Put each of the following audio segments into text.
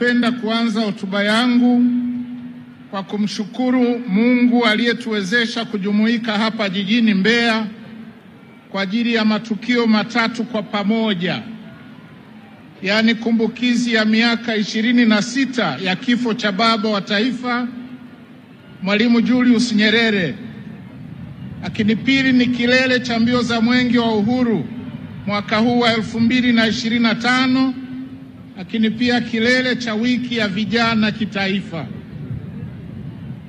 napenda kuanza hotuba yangu kwa kumshukuru Mungu aliyetuwezesha kujumuika hapa jijini Mbeya kwa ajili ya matukio matatu kwa pamoja, yaani kumbukizi ya miaka 26 ya kifo cha baba wa taifa Mwalimu Julius Nyerere, lakini pili ni kilele cha mbio za Mwenge wa Uhuru mwaka huu wa 2025, lakini pia kilele cha wiki ya vijana kitaifa.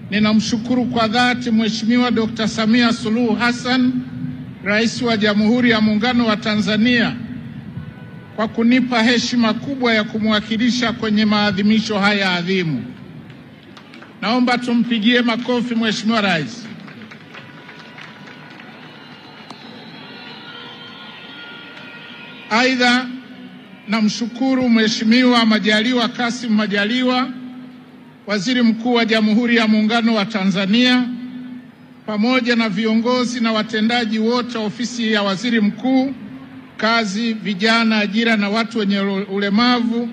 Ninamshukuru kwa dhati Mheshimiwa Dr. Samia Suluhu Hassan, Rais wa Jamhuri ya Muungano wa Tanzania, kwa kunipa heshima kubwa ya kumwakilisha kwenye maadhimisho haya adhimu. Naomba tumpigie makofi Mheshimiwa Rais. Aidha, namshukuru Mheshimiwa Majaliwa Kassim Majaliwa, Waziri Mkuu wa Jamhuri ya Muungano wa Tanzania, pamoja na viongozi na watendaji wote ofisi ya Waziri Mkuu, Kazi, Vijana, Ajira na Watu wenye Ulemavu,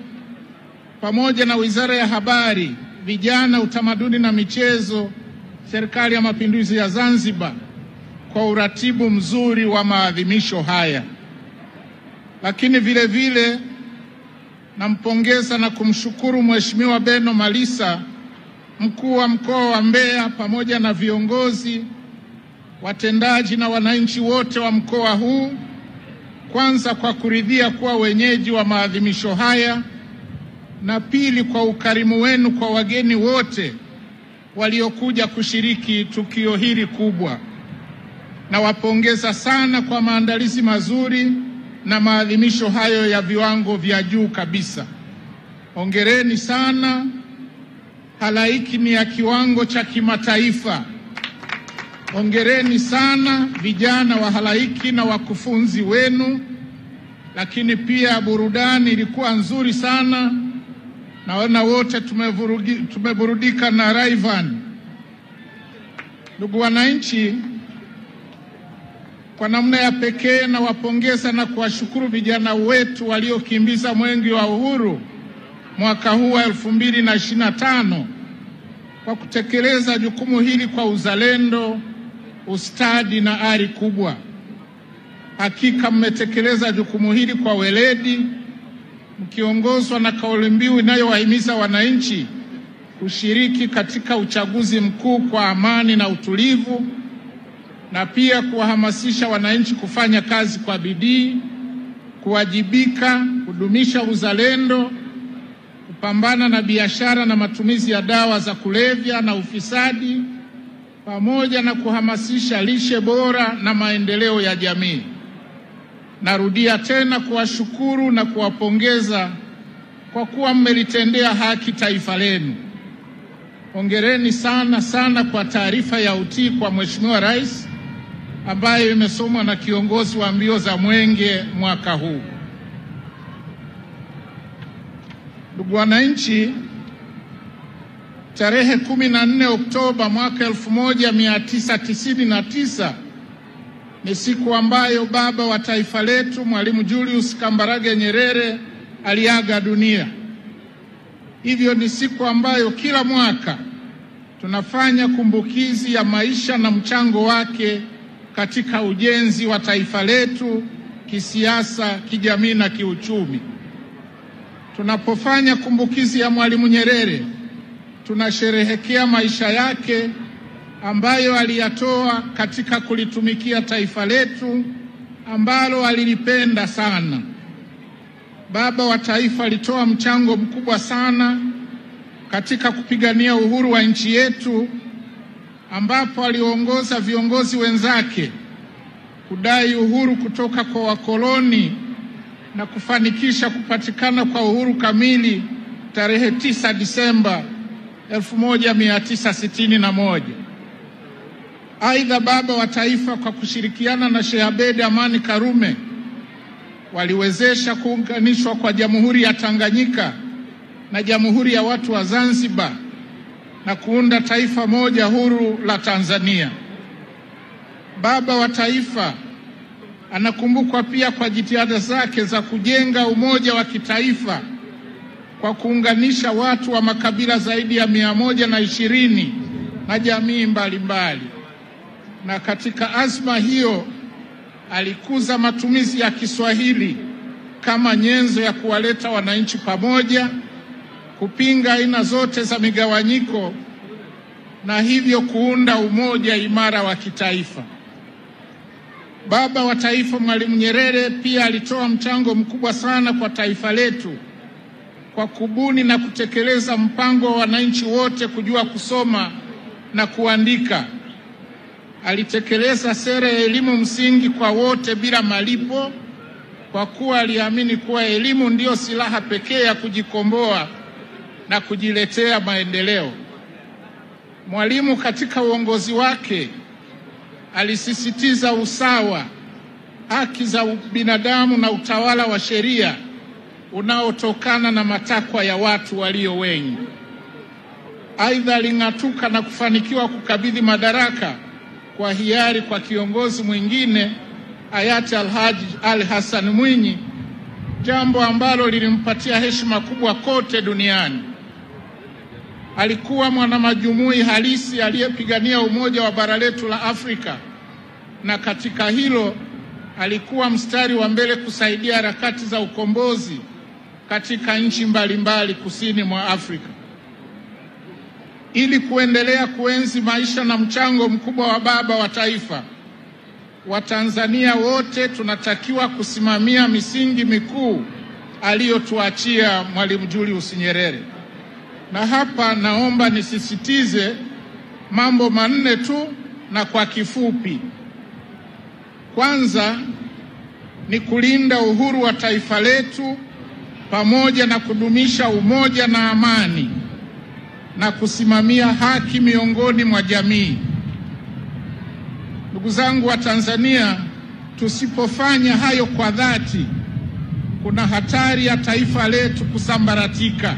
pamoja na Wizara ya Habari, Vijana, Utamaduni na Michezo, Serikali ya Mapinduzi ya Zanzibar kwa uratibu mzuri wa maadhimisho haya. Lakini vile vile nampongeza na kumshukuru Mheshimiwa Beno Malisa, Mkuu wa Mkoa wa Mbeya, pamoja na viongozi, watendaji na wananchi wote wa mkoa huu, kwanza kwa kuridhia kuwa wenyeji wa maadhimisho haya, na pili kwa ukarimu wenu kwa wageni wote waliokuja kushiriki tukio hili kubwa. Nawapongeza sana kwa maandalizi mazuri na maadhimisho hayo ya viwango vya juu kabisa. Hongereni sana. Halaiki ni ya kiwango cha kimataifa. Hongereni sana vijana wa halaiki na wakufunzi wenu. Lakini pia burudani ilikuwa nzuri sana. Naona wote tumeburudika na Rayvanny. Ndugu wananchi, kwa namna ya pekee na wapongeza na kuwashukuru vijana wetu waliokimbiza Mwenge wa Uhuru mwaka huu wa 2025 kwa kutekeleza jukumu hili kwa uzalendo, ustadi na ari kubwa. Hakika mmetekeleza jukumu hili kwa weledi, mkiongozwa na kauli mbiu inayowahimiza wananchi kushiriki katika uchaguzi mkuu kwa amani na utulivu, na pia kuwahamasisha wananchi kufanya kazi kwa bidii, kuwajibika, kudumisha uzalendo, kupambana na biashara na matumizi ya dawa za kulevya na ufisadi, pamoja na kuhamasisha lishe bora na maendeleo ya jamii. Narudia tena kuwashukuru na kuwapongeza kwa kuwa mmelitendea haki taifa lenu. Hongereni sana sana kwa taarifa ya utii kwa Mheshimiwa Rais ambayo imesomwa na kiongozi wa mbio za Mwenge mwaka huu. Ndugu wananchi, tarehe 14 Oktoba mwaka 1999 ni siku ambayo baba wa taifa letu Mwalimu Julius Kambarage Nyerere aliaga dunia. Hivyo ni siku ambayo kila mwaka tunafanya kumbukizi ya maisha na mchango wake katika ujenzi wa taifa letu kisiasa, kijamii na kiuchumi. Tunapofanya kumbukizi ya Mwalimu Nyerere, tunasherehekea maisha yake ambayo aliyatoa katika kulitumikia taifa letu ambalo alilipenda sana. Baba wa taifa alitoa mchango mkubwa sana katika kupigania uhuru wa nchi yetu, ambapo aliongoza viongozi wenzake kudai uhuru kutoka kwa wakoloni na kufanikisha kupatikana kwa uhuru kamili tarehe 9 Disemba 1961. Aidha, baba wa taifa kwa kushirikiana na Sheikh Abeid Amani Karume waliwezesha kuunganishwa kwa Jamhuri ya Tanganyika na Jamhuri ya Watu wa Zanzibar na kuunda taifa moja huru la Tanzania. Baba wa taifa anakumbukwa pia kwa jitihada zake za kujenga umoja wa kitaifa kwa kuunganisha watu wa makabila zaidi ya 120 na jamii mbalimbali. Na katika azma hiyo alikuza matumizi ya Kiswahili kama nyenzo ya kuwaleta wananchi pamoja, kupinga aina zote za migawanyiko na hivyo kuunda umoja imara wa kitaifa. Baba wa Taifa Mwalimu Nyerere pia alitoa mchango mkubwa sana kwa taifa letu kwa kubuni na kutekeleza mpango wa wananchi wote kujua kusoma na kuandika. Alitekeleza sera ya elimu msingi kwa wote bila malipo, kwa kuwa aliamini kuwa elimu ndiyo silaha pekee ya kujikomboa na kujiletea maendeleo. Mwalimu katika uongozi wake alisisitiza usawa, haki za binadamu na utawala wa sheria unaotokana na matakwa ya watu walio wengi. Aidha, aling'atuka na kufanikiwa kukabidhi madaraka kwa hiari kwa kiongozi mwingine, hayati Alhaji Ali Hassan Mwinyi, jambo ambalo lilimpatia heshima kubwa kote duniani. Alikuwa mwanamajumui halisi aliyepigania umoja wa bara letu la Afrika, na katika hilo alikuwa mstari wa mbele kusaidia harakati za ukombozi katika nchi mbalimbali kusini mwa Afrika. Ili kuendelea kuenzi maisha na mchango mkubwa wa baba wa taifa, Watanzania wote tunatakiwa kusimamia misingi mikuu aliyotuachia Mwalimu Julius Nyerere. Na hapa naomba nisisitize mambo manne tu na kwa kifupi. Kwanza ni kulinda uhuru wa taifa letu pamoja na kudumisha umoja na amani na kusimamia haki miongoni mwa jamii. Ndugu zangu wa Tanzania, tusipofanya hayo kwa dhati, kuna hatari ya taifa letu kusambaratika.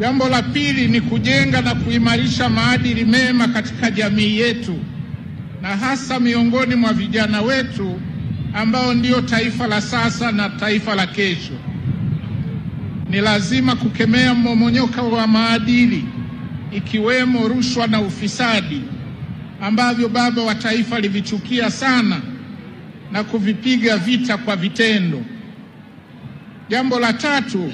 Jambo la pili ni kujenga na kuimarisha maadili mema katika jamii yetu, na hasa miongoni mwa vijana wetu ambao ndio taifa la sasa na taifa la kesho. Ni lazima kukemea mmomonyoko wa maadili, ikiwemo rushwa na ufisadi, ambavyo baba wa taifa alivichukia sana na kuvipiga vita kwa vitendo. Jambo la tatu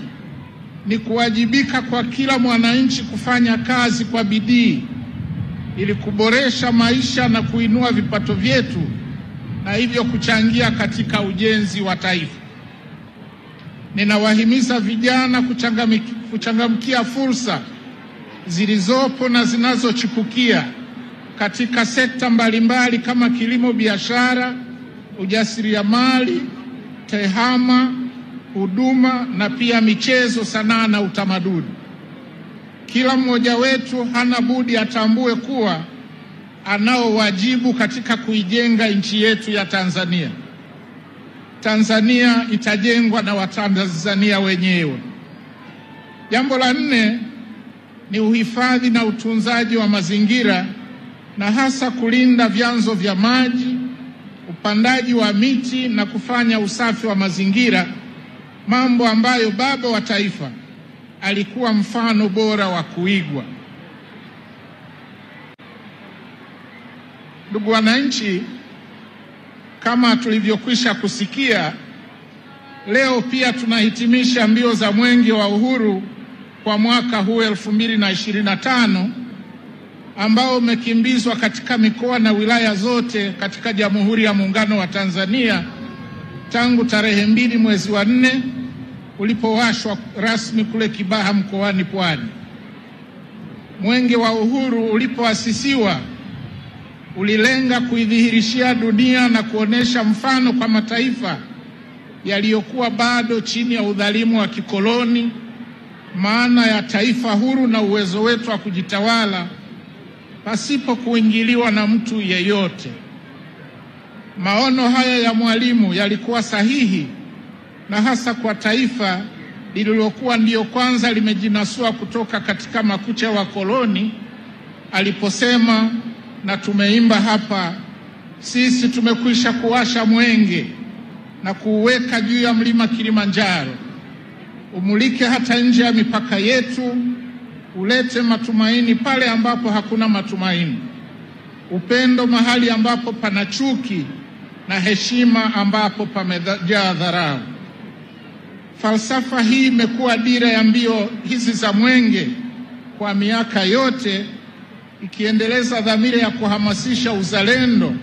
ni kuwajibika kwa kila mwananchi kufanya kazi kwa bidii ili kuboresha maisha na kuinua vipato vyetu na hivyo kuchangia katika ujenzi wa taifa. Ninawahimiza vijana kuchangamkia fursa zilizopo na zinazochipukia katika sekta mbalimbali kama kilimo, biashara, ujasiriamali, tehama, huduma na pia michezo, sanaa na utamaduni. Kila mmoja wetu hana budi atambue kuwa anao wajibu katika kuijenga nchi yetu ya Tanzania. Tanzania itajengwa na Watanzania wenyewe. Jambo la nne ni uhifadhi na utunzaji wa mazingira, na hasa kulinda vyanzo vya maji, upandaji wa miti na kufanya usafi wa mazingira, mambo ambayo baba wa taifa alikuwa mfano bora wa kuigwa. Ndugu wananchi, kama tulivyokwisha kusikia, leo pia tunahitimisha mbio za Mwenge wa Uhuru kwa mwaka huu 2025 ambao umekimbizwa katika mikoa na wilaya zote katika Jamhuri ya Muungano wa Tanzania tangu tarehe 2 mwezi wa 4 ulipowashwa rasmi kule Kibaha mkoani Pwani. Mwenge wa Uhuru ulipoasisiwa ulilenga kuidhihirishia dunia na kuonesha mfano kwa mataifa yaliyokuwa bado chini ya udhalimu wa kikoloni maana ya taifa huru na uwezo wetu wa kujitawala pasipo kuingiliwa na mtu yeyote. Maono haya ya Mwalimu yalikuwa sahihi, na hasa kwa taifa lililokuwa ndio kwanza limejinasua kutoka katika makucha wa koloni, aliposema, na tumeimba hapa, sisi tumekwisha kuwasha mwenge na kuuweka juu ya mlima Kilimanjaro, umulike hata nje ya mipaka yetu, ulete matumaini pale ambapo hakuna matumaini, upendo mahali ambapo pana chuki, na heshima ambapo pamejaa dharau. Falsafa hii imekuwa dira ya mbio hizi za Mwenge kwa miaka yote, ikiendeleza dhamira ya kuhamasisha uzalendo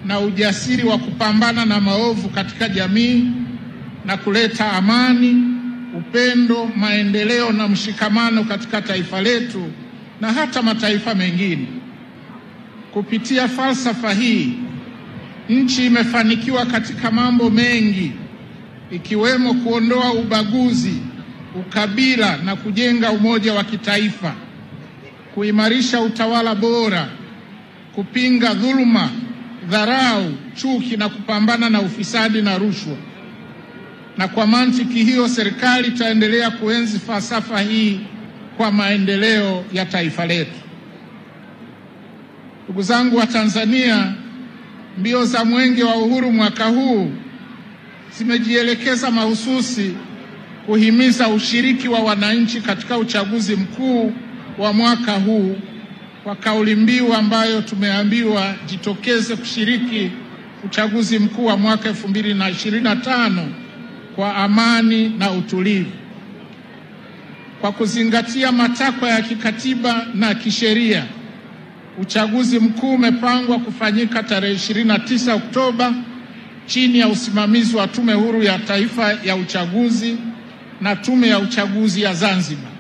na ujasiri wa kupambana na maovu katika jamii na kuleta amani, upendo, maendeleo na mshikamano katika taifa letu na hata mataifa mengine. Kupitia falsafa hii, nchi imefanikiwa katika mambo mengi, ikiwemo kuondoa ubaguzi, ukabila na kujenga umoja wa kitaifa, kuimarisha utawala bora, kupinga dhuluma, dharau, chuki na kupambana na ufisadi na rushwa. Na kwa mantiki hiyo, serikali itaendelea kuenzi falsafa hii kwa maendeleo ya taifa letu. Ndugu zangu wa Tanzania, mbio za Mwenge wa Uhuru mwaka huu zimejielekeza mahususi kuhimiza ushiriki wa wananchi katika uchaguzi mkuu wa mwaka huu, kwa kauli mbiu ambayo tumeambiwa jitokeze kushiriki uchaguzi mkuu wa mwaka 2025 kwa amani na utulivu. Kwa kuzingatia matakwa ya kikatiba na kisheria, uchaguzi mkuu umepangwa kufanyika tarehe 29 Oktoba chini ya usimamizi wa Tume Huru ya Taifa ya Uchaguzi na Tume ya Uchaguzi ya Zanzibar.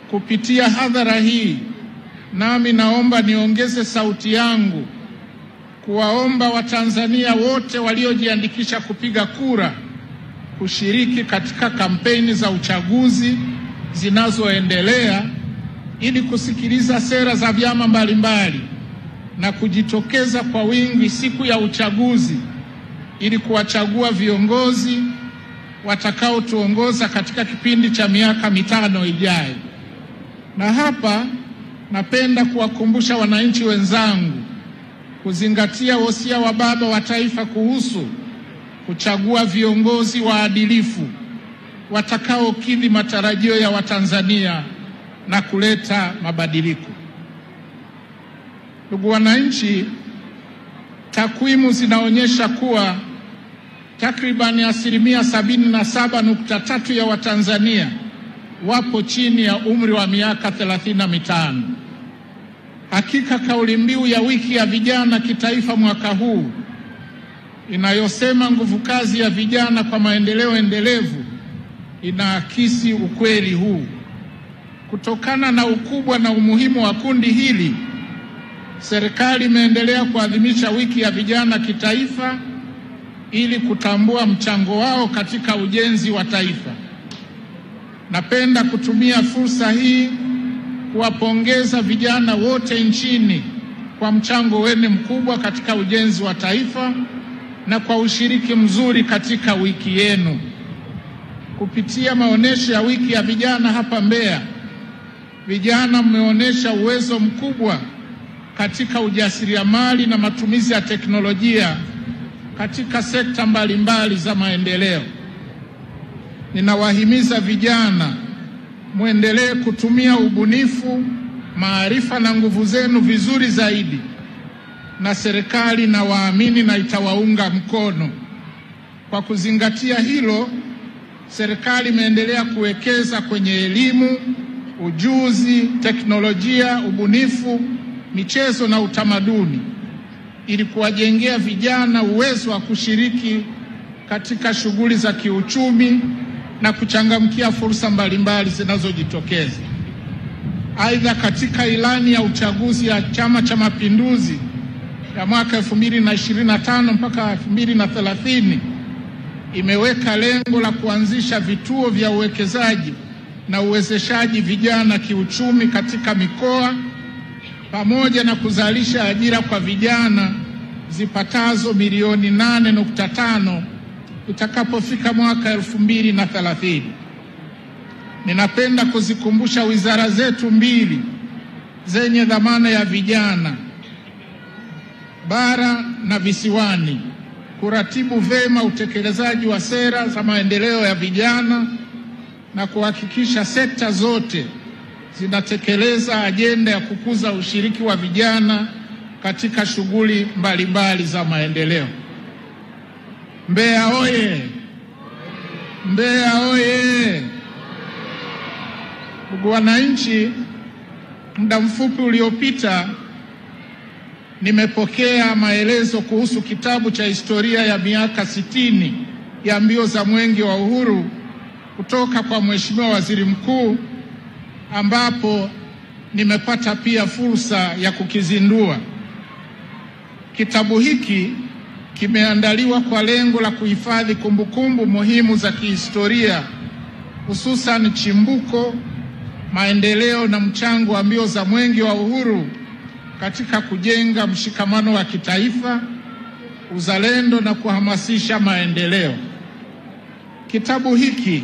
Kupitia hadhara hii, nami naomba niongeze sauti yangu kuwaomba Watanzania wote waliojiandikisha kupiga kura kushiriki katika kampeni za uchaguzi zinazoendelea ili kusikiliza sera za vyama mbalimbali na kujitokeza kwa wingi siku ya uchaguzi ili kuwachagua viongozi watakaotuongoza katika kipindi cha miaka 5 ijayo. Na hapa napenda kuwakumbusha wananchi wenzangu kuzingatia wosia wa Baba wa Taifa kuhusu kuchagua viongozi waadilifu watakaokidhi matarajio ya Watanzania na kuleta mabadiliko. Ndugu wananchi, takwimu zinaonyesha kuwa takribani 77.3 ya Watanzania wapo chini ya umri wa miaka 35. Hakika kauli mbiu ya wiki ya vijana kitaifa mwaka huu inayosema nguvu kazi ya vijana kwa maendeleo endelevu inaakisi ukweli huu. Kutokana na ukubwa na umuhimu wa kundi hili, serikali imeendelea kuadhimisha wiki ya vijana kitaifa ili kutambua mchango wao katika ujenzi wa taifa. Napenda kutumia fursa hii kuwapongeza vijana wote nchini kwa mchango wenu mkubwa katika ujenzi wa taifa na kwa ushiriki mzuri katika wiki yenu. Kupitia maonesho ya wiki ya vijana hapa Mbeya, vijana mmeonyesha uwezo mkubwa katika ujasiriamali na matumizi ya teknolojia katika sekta mbalimbali za maendeleo. Ninawahimiza vijana muendelee kutumia ubunifu, maarifa na nguvu zenu vizuri zaidi, na serikali na waamini na itawaunga mkono. Kwa kuzingatia hilo, serikali imeendelea kuwekeza kwenye elimu, ujuzi, teknolojia, ubunifu, michezo na utamaduni ili kuwajengea vijana uwezo wa kushiriki katika shughuli za kiuchumi na kuchangamkia fursa mbalimbali zinazojitokeza. Aidha, katika ilani ya uchaguzi ya Chama cha Mapinduzi ya mwaka 2025 mpaka 2030 imeweka lengo la kuanzisha vituo vya uwekezaji na uwezeshaji vijana kiuchumi katika mikoa pamoja na kuzalisha ajira kwa vijana zipatazo milioni 8.5 itakapofika mwaka 2030. Ninapenda kuzikumbusha wizara zetu mbili zenye dhamana ya vijana, bara na visiwani, kuratibu vema utekelezaji wa sera za maendeleo ya vijana na kuhakikisha sekta zote zinatekeleza ajenda ya kukuza ushiriki wa vijana katika shughuli mbalimbali za maendeleo. Mbeya oye! Mbeya oye! Ndugu wananchi, muda mfupi uliopita nimepokea maelezo kuhusu kitabu cha historia ya miaka 60 ya mbio za Mwenge wa Uhuru kutoka kwa Mheshimiwa Waziri Mkuu, ambapo nimepata pia fursa ya kukizindua. Kitabu hiki kimeandaliwa kwa lengo la kuhifadhi kumbukumbu muhimu za kihistoria, hususan chimbuko, maendeleo na mchango wa mbio za Mwenge wa Uhuru katika kujenga mshikamano wa kitaifa, uzalendo na kuhamasisha maendeleo. Kitabu hiki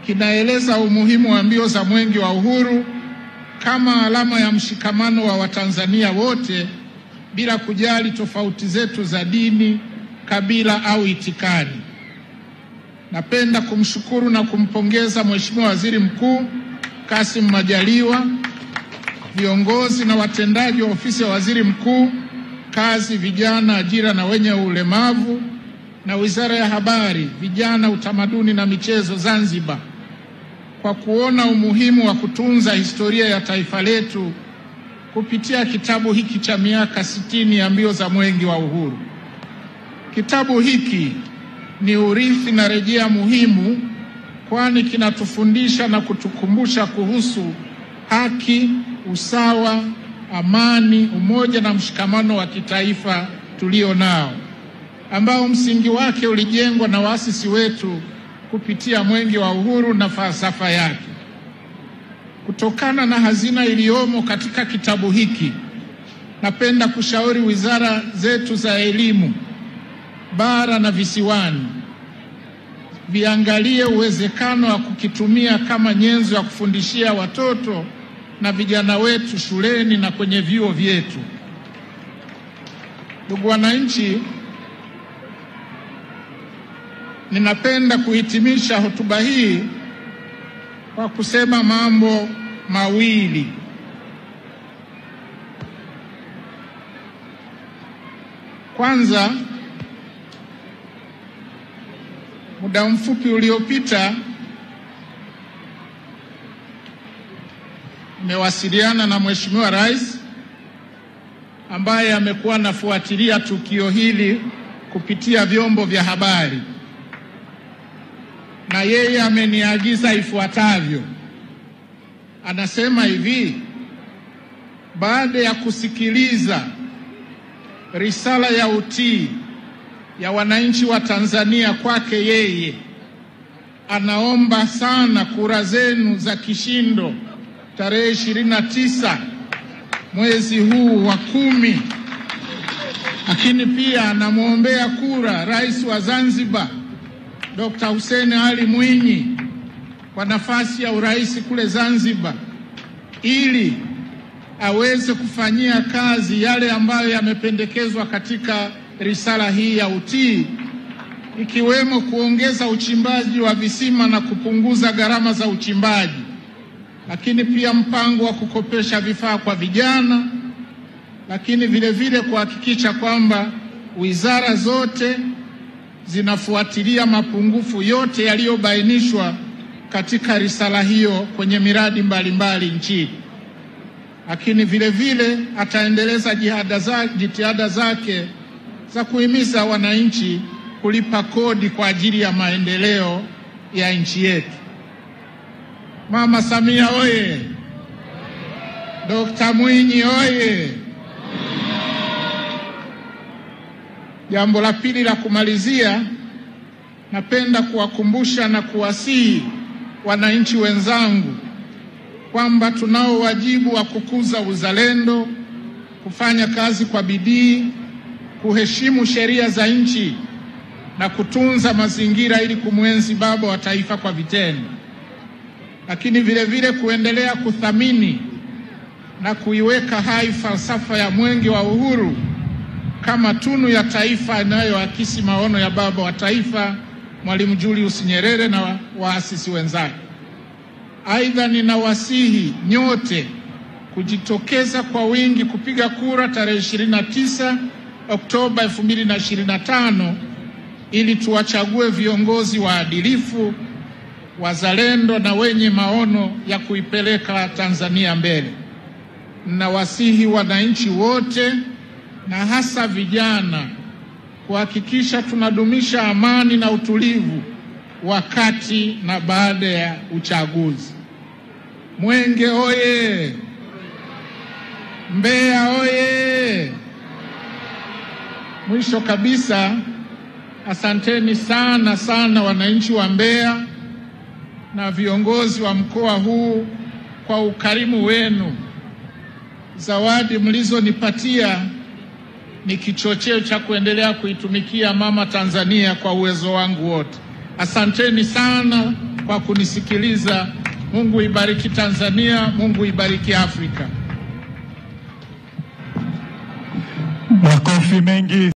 kinaeleza umuhimu wa mbio za Mwenge wa Uhuru kama alama ya mshikamano wa Watanzania wote bila kujali tofauti zetu za dini, kabila au itikadi. Napenda kumshukuru na kumpongeza Mheshimiwa Waziri Mkuu Kassim Majaliwa, viongozi na watendaji wa Ofisi ya Waziri Mkuu, Kazi, Vijana, Ajira na Wenye Ulemavu, na Wizara ya Habari, Vijana, Utamaduni na Michezo Zanzibar kwa kuona umuhimu wa kutunza historia ya taifa letu kupitia kitabu hiki cha miaka 60 ya mbio za Mwenge wa Uhuru. Kitabu hiki ni urithi na rejea muhimu, kwani kinatufundisha na kutukumbusha kuhusu haki, usawa, amani, umoja na mshikamano wa kitaifa tulio nao, ambao msingi wake ulijengwa na waasisi wetu kupitia Mwenge wa Uhuru na falsafa yake. Kutokana na hazina iliyomo katika kitabu hiki, napenda kushauri wizara zetu za elimu bara na visiwani viangalie uwezekano wa kukitumia kama nyenzo ya kufundishia watoto na vijana wetu shuleni na kwenye vyuo vyetu. Ndugu wananchi, ninapenda kuhitimisha hotuba hii kwa kusema mambo mawili. Kwanza, muda mfupi uliopita nimewasiliana na Mheshimiwa Rais ambaye amekuwa anafuatilia tukio hili kupitia vyombo vya habari, na yeye ameniagiza ifuatavyo. Anasema hivi: baada ya kusikiliza risala ya utii ya wananchi wa Tanzania kwake yeye, anaomba sana kura zenu za kishindo tarehe 29 mwezi huu wa 10. Lakini pia anamwombea kura Rais wa Zanzibar Dr. Hussein Ali Mwinyi kwa nafasi ya urais kule Zanzibar, ili aweze kufanyia kazi yale ambayo yamependekezwa katika risala hii ya utii, ikiwemo kuongeza uchimbaji wa visima na kupunguza gharama za uchimbaji, lakini pia mpango wa kukopesha vifaa kwa vijana, lakini vile vile kuhakikisha kwamba wizara zote zinafuatilia mapungufu yote yaliyobainishwa katika risala hiyo kwenye miradi mbalimbali nchini. Lakini vile vile ataendeleza jitihada zake za kuhimiza wananchi kulipa kodi kwa ajili ya maendeleo ya nchi yetu. Mama Samia oye! Dr. Mwinyi oye! Jambo la pili la kumalizia, napenda kuwakumbusha na kuwasihi wananchi wenzangu kwamba tunao wajibu wa kukuza uzalendo, kufanya kazi kwa bidii, kuheshimu sheria za nchi na kutunza mazingira ili kumwenzi baba wa taifa kwa vitendo. Lakini vile vile kuendelea kuthamini na kuiweka hai falsafa ya Mwenge wa Uhuru kama tunu ya taifa inayoakisi maono ya baba wa taifa Mwalimu Julius Nyerere na waasisi wenzake. Aidha, ninawasihi nyote kujitokeza kwa wingi kupiga kura tarehe 29 Oktoba 2025 ili tuwachague viongozi waadilifu, wazalendo na wenye maono ya kuipeleka Tanzania mbele. Ninawasihi wananchi wote na hasa vijana kuhakikisha tunadumisha amani na utulivu wakati na baada ya uchaguzi. Mwenge oye! Mbeya oye! Mwisho kabisa, asanteni sana wananchi wa Mbeya na viongozi wa mkoa huu kwa ukarimu wenu. Zawadi mlizonipatia ni kichocheo cha kuendelea kuitumikia mama Tanzania kwa uwezo wangu wote. Asanteni sana kwa kunisikiliza. Mungu ibariki Tanzania, Mungu ibariki Afrika. Makofi mengi.